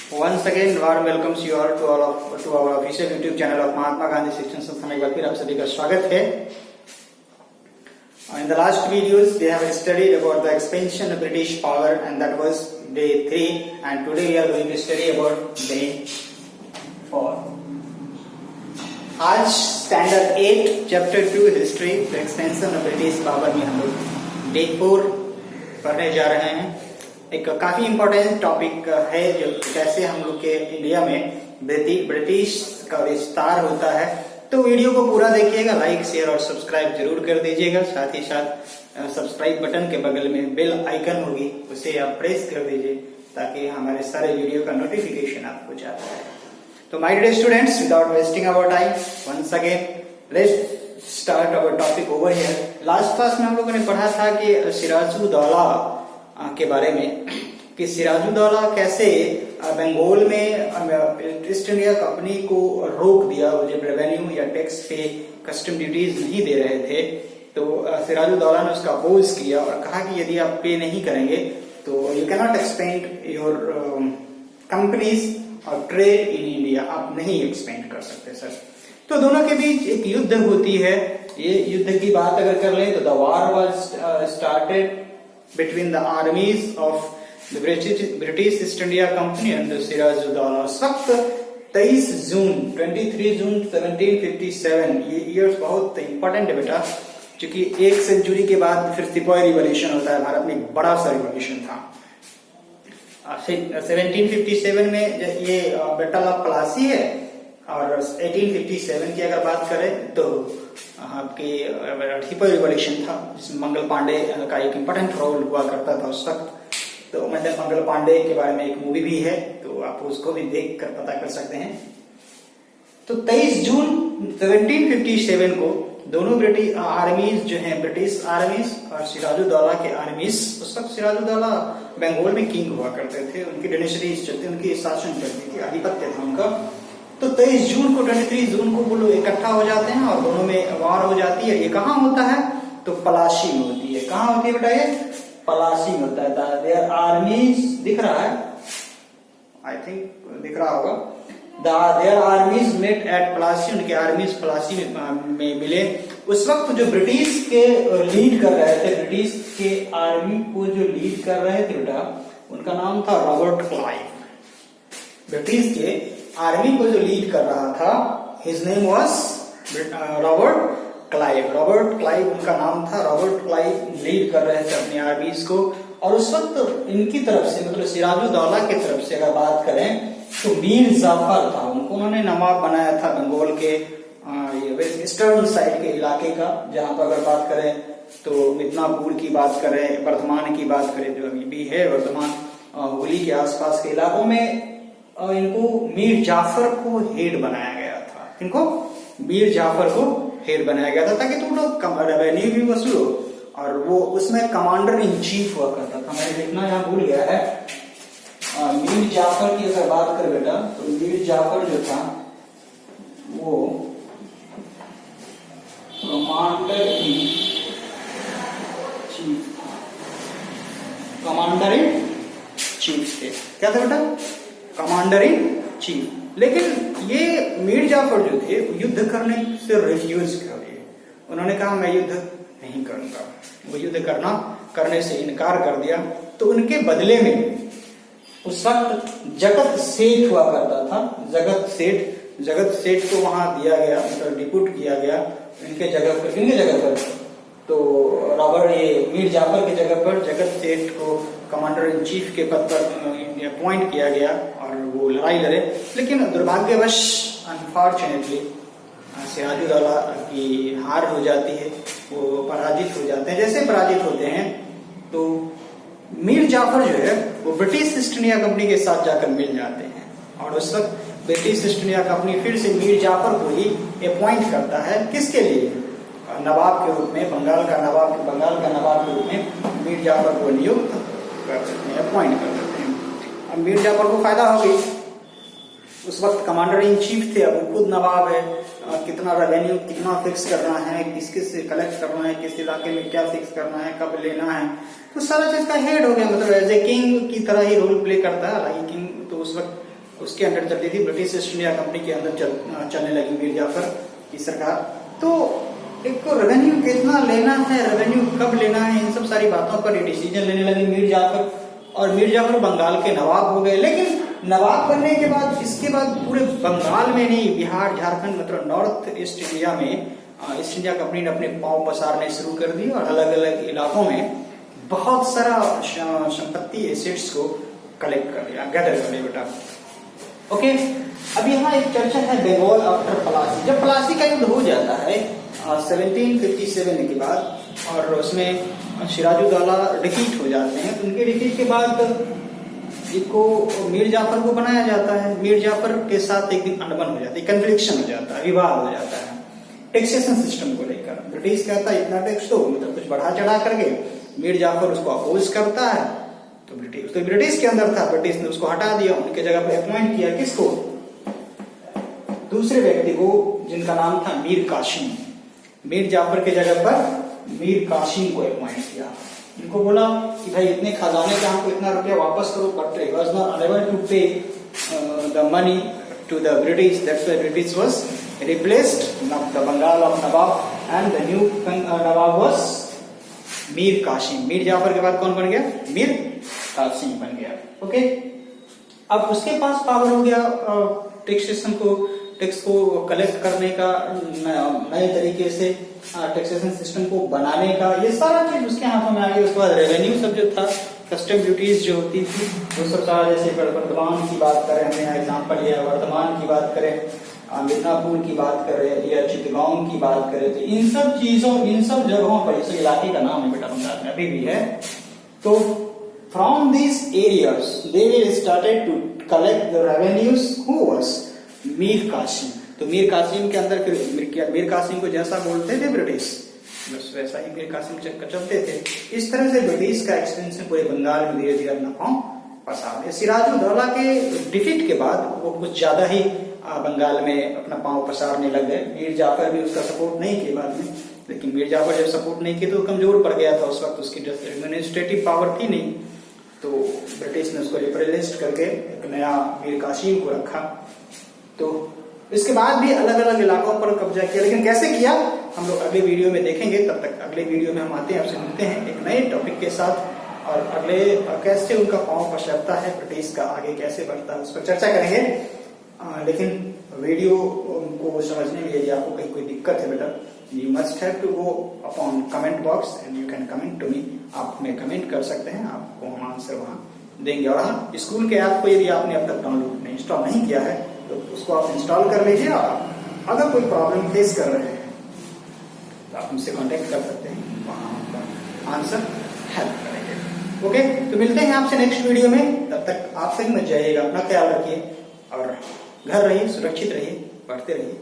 Once again, warm welcomes you all to our official YouTube channel of Mahatma Gandhi शिक्षण संस्थान। एक बार फिर आप सभी का स्वागत है। In the last videos, we have studied about the expansion of British power, and that was day 3. And today we are going to study about day 4. आज standard 8 chapter 2 history the expansion of British power में हम लोग day 4 पढ़ने जा रहे हैं। एक काफी इम्पोर्टेंट टॉपिक है जो कैसे हम लोग के इंडिया में ब्रिटिश का विस्तार होता है। तो वीडियो को पूरा देखिएगा, लाइक शेयर और सब्सक्राइब जरूर कर दीजिएगा। साथ ही साथ सब्सक्राइब बटन के बगल में बेल आइकन होगी, उसे आप प्रेस कर दीजिए ताकि हमारे सारे वीडियो का नोटिफिकेशन आपको जाता है। तो my dear students, without wasting our time, once again let's start our topic over here. Last class में हम लोगों ने पढ़ा था कि सिराजुद्दौला के बारे में कि सिराजुद्दौला कैसे बंगाल में ईस्ट इंडिया कंपनी को रोक दिया। वो जब रेवेन्यू या टैक्स पे कस्टम ड्यूटीज नहीं दे रहे थे तो सिराजुद्दौला ने उसका अपोज किया और कहा कि यदि आप पे नहीं करेंगे तो you can not expand your companies और ट्रेड इन इंडिया, आप नहीं एक्सपेंड कर सकते सर। तो दोनों के बीच एक युद्ध होती है। ये युद्ध की बात अगर कर लें तो the war was started between the armies of the British East India Company and the Sirajuddaula. उस वक्त 23 जून 1757, ये ईयर्स बहुत इंपॉर्टेंट है बेटा, क्योंकि एक सेंचुरी के बाद फिर सिपाही रिवॉल्यूशन होता है। भारत में एक बड़ा सा रिवॉल्यूशन था। 1757 में ये बैटल ऑफ प्लासी है और 1857 की अगर बात करें तो आपकी सिपाही रिवॉल्यूशन था, जिसमें मंगल पांडे का एक इम्पोर्टेंट रोल हुआ करता था उस वक्त। तो मतलब मंगल पांडे के बारे में एक मूवी भी है, तो आप उसको भी देख कर पता कर सकते हैं। तो 23 जून 1757 को दोनों ब्रिटिश आर्मीज जो हैं, ब्रिटिश आर्मीज और सिराजुद्दौला के आर्मीज, उस वक्त सिराजुद्दौला बंगाल में किंग हुआ करते थे, उनकी डायनेस्टीज जो थी उनकी शासन चलती थी, आधिपत्य था उनका। तो 23 जून को 23 जून को वो लोग इकट्ठा हो जाते हैं और दोनों में वार हो जाती है। ये कहाँ होता है? तो पलाशी में होती है। कहाँ होती है बेटा? ये पलाशी में होता है। देयर आर्मीज दिख रहा है, आई थिंक दिख रहा होगा। देयर आर्मीज मेट एट पलाशी, उनके आर्मीज पलाशी में मिले। उस वक्त जो ब्रिटिश के लीड कर रहे थे, ब्रिटिश के आर्मी को जो लीड कर रहे थे बेटा, उनका नाम था रॉबर्ट क्लाइव। ब्रिटिश के आर्मी को जो लीड कर रहा था, his name was Robert Clive. Robert Clive उनका नाम था। रॉबर्ट क्लाइव लीड कर रहे थे अपनी आर्मीज को। और उस वक्त इनकी तरफ से, मतलब सिराजुद्दौला की तरफ से अगर बात करें तो मीर जाफर था, उनको उन्होंने नवाब बनाया था बंगाल के ईस्टर्न साइड के इलाके का। जहां पर अगर बात करें तो मिदनापुर की बात करें, वर्धमान की बात करें, जो अभी भी है वर्धमान, हुगली के आसपास के इलाकों में इनको मीर जाफर को हेड बनाया गया था। इनको मीर जाफर को हेड बनाया गया था ताकि तुम लोग रेवेन्यू भी वसूलो, और वो उसमें कमांडर इन चीफ हुआ करता था। मैंने लिखना यहाँ भूल गया है। मीर जाफर की अगर बात कर बेटा तो मीर जाफर जो था वो कमांडर इन चीफ था। कमांडर इन चीफ थे। क्या था बेटा? Commander in chief. लेकिन ये मीर जाफर जो थे युद्ध करने से रिफ्यूज कर दिए। उन्होंने कहा मैं युद्ध नहीं करूंगा, वो युद्ध करने से इनकार कर दिया। तो उनके बदले में उस वक्त जगत सेठ हुआ करता था, जगत सेठ को वहां दिया गया, मतलब डिप्यूट किया गया इनके जगह पर। तो रॉबर्ट ये मीर जाफर की जगह पर जगत सेठ को कमांडर इन चीफ के पद पर अपॉइंट किया गया और वो लड़ाई लड़े। लेकिन दुर्भाग्यवश अनफॉर्चुनेटली सिराजुद्दौला की हार हो जाती है, वो पराजित हो जाते हैं। जैसे पराजित होते हैं तो मीर जाफर जो है वो ब्रिटिश ईस्ट इंडिया कंपनी के साथ जाकर मिल जाते हैं। और उस वक्त ब्रिटिश ईस्ट इंडिया कंपनी फिर से मीर जाफर को ही अपॉइंट करता है। किसके लिए? नवाब के रूप में, बंगाल का नवाब के रूप में मीर जाफर को नियुक्त कर देते हैं, अपॉइंट कर देते हैं। अब मीर जाफर को फायदा हो गई। उस वक्त कमांडर इन चीफ थे, अब वो खुद नवाब है। कितना रेवेन्यू कितना फिक्स करना है, किसके से कलेक्ट करना है, किस इलाके में क्या फिक्स करना है, कब लेना है, तो सारा चीज का हेड हो गया। मतलब एज ए किंग की तरह ही रोल प्ले करता है। हालांकि किंग तो उस वक्त उसके अंडर चलती थी, ब्रिटिश ईस्ट इंडिया कंपनी के अंदर चलने लगी मीर जाफर की सरकार। तो एक को रेवेन्यू कितना लेना है, रेवेन्यू कब लेना है, इन सब सारी बातों पर डिसीजन लेने लगे मीर जाफर। और मीर जाफर बंगाल के नवाब हो गए। लेकिन नवाब बनने के बाद इसके बाद पूरे बंगाल में नहीं, बिहार, झारखंड, मतलब नॉर्थ ईस्ट इंडिया में ईस्ट इंडिया कंपनी ने अपने पांव पसारने शुरू कर दी और अलग अलग इलाकों में बहुत सारा संपत्ति एसेट्स को कलेक्ट कर लिया, गैदर कर लिया बेटा। ओके, अब यहाँ एक चर्चा है बंगाल आफ्टर प्लासी। जब प्लासी का युद्ध हो जाता है 1757 के बाद और उसमें सिराजुद्दौला डिफीट हो जाते हैं, तो उनके डिफीट के बाद इनको मीर जाफर को बनाया जाता है। मीर जाफर के साथ एक दिन अनबन हो जाती है, कन्फ्लिक्शन हो जाता है, विवाद हो जाता है टैक्सेशन सिस्टम को लेकर। ब्रिटिश कहता है इतना टैक्स दो, मतलब कुछ बढ़ा चढ़ा करके। मीर जाफर उसको अपोज करता है, तो ब्रिटिश के अंदर था, ब्रिटिश ने उसको हटा दिया, उनके जगह पे अपॉइंट किया किसको, दूसरे व्यक्ति को जिनका नाम था मीर कासिम। मीर जाफर के जगह पर मीर कासिम को अपॉइंट किया। इनको बोला कि भाई इतने खजाने का हमको इतना रुपया वापस करो, but he was not unable to pay the money to the British. That's why British was replaced. The Bengal of Nawab and the new Nawab was Mir Qasim. Mir Jafar के बाद कौन बन गया, मीर कासिम बन गया। ओके, अब उसके पास पावर हो गया टैक्स को कलेक्ट करने का, नए तरीके से टैक्सेशन सिस्टम को बनाने का, ये सारा चीज उसके हाथों में आ गया। उसके बाद रेवेन्यू सब जो था, कस्टम ड्यूटीज जो होती थी वो सब सारा, जैसे वर्धमान की बात करें, हमने एग्जाम्पल लिया वर्धमान की बात करें, मिदनापुर की बात करें या चितगांव की बात करें, तो इन सब चीजों, इन सब जगहों पर, इस इलाके का नाम है बेटा बंगाल में अभी भी है, तो from this areas they will started to collect the revenues. Who was Mir Qasim. तो मीर कासिम के अंदर फिर मीर कासिम को जैसा बोलते थे ब्रिटिश, बस वैसा ही मीर कासिम चलते थे। इस तरह से ब्रिटिश का एक्सपेंशन पूरे बंगाल में धीरे धीरे अपना पांव पसार दिया। सिराजुद्दौला के डिफीट के बाद वो कुछ ज्यादा ही बंगाल में अपना पांव पसारने लग गए। मीर जाफर भी उसका सपोर्ट नहीं किए बाद में, लेकिन मीर जाफर जब सपोर्ट नहीं किया तो कमजोर पड़ गया था उस वक्त, उसकी एडमिनिस्ट्रेटिव पावर थी नहीं, तो ब्रिटिश ने उसको रिप्लेस करके एक नया मीर कासिम को रखा। तो इसके बाद भी अलग अलग इलाकों पर कब्जा किया, लेकिन कैसे किया हम लोग अगले वीडियो में देखेंगे। तब तक अगले वीडियो में हम आते हैं, आपसे मिलते हैं एक नए टॉपिक के साथ, और अगले कैसे उनका पांव पसरता है, ब्रिटिश का आगे कैसे बढ़ता है, उस पर चर्चा करेंगे। लेकिन वीडियो को समझने में यदि आपको कहीं कोई दिक्कत है बेटा, you must have to go upon comment box and you can comment to me. आप हमें कमेंट कर सकते हैं, आपको हम आंसर वहां देंगे। और हाँ, स्कूल के ऐप को यदि आपने अब तक डाउनलोड इंस्टॉल नहीं किया है तो उसको आप इंस्टॉल कर लीजिए। और अगर कोई प्रॉब्लम फेस कर रहे हैं तो आप हमसे कांटेक्ट कर सकते हैं, वहां आपका आंसर हेल्प करेंगे। ओके, तो मिलते हैं आपसे नेक्स्ट वीडियो में। तब तक आप सही मत जाइएगा, अपना ख्याल रखिए और घर रहिए, सुरक्षित रहिए, पढ़ते रहिए।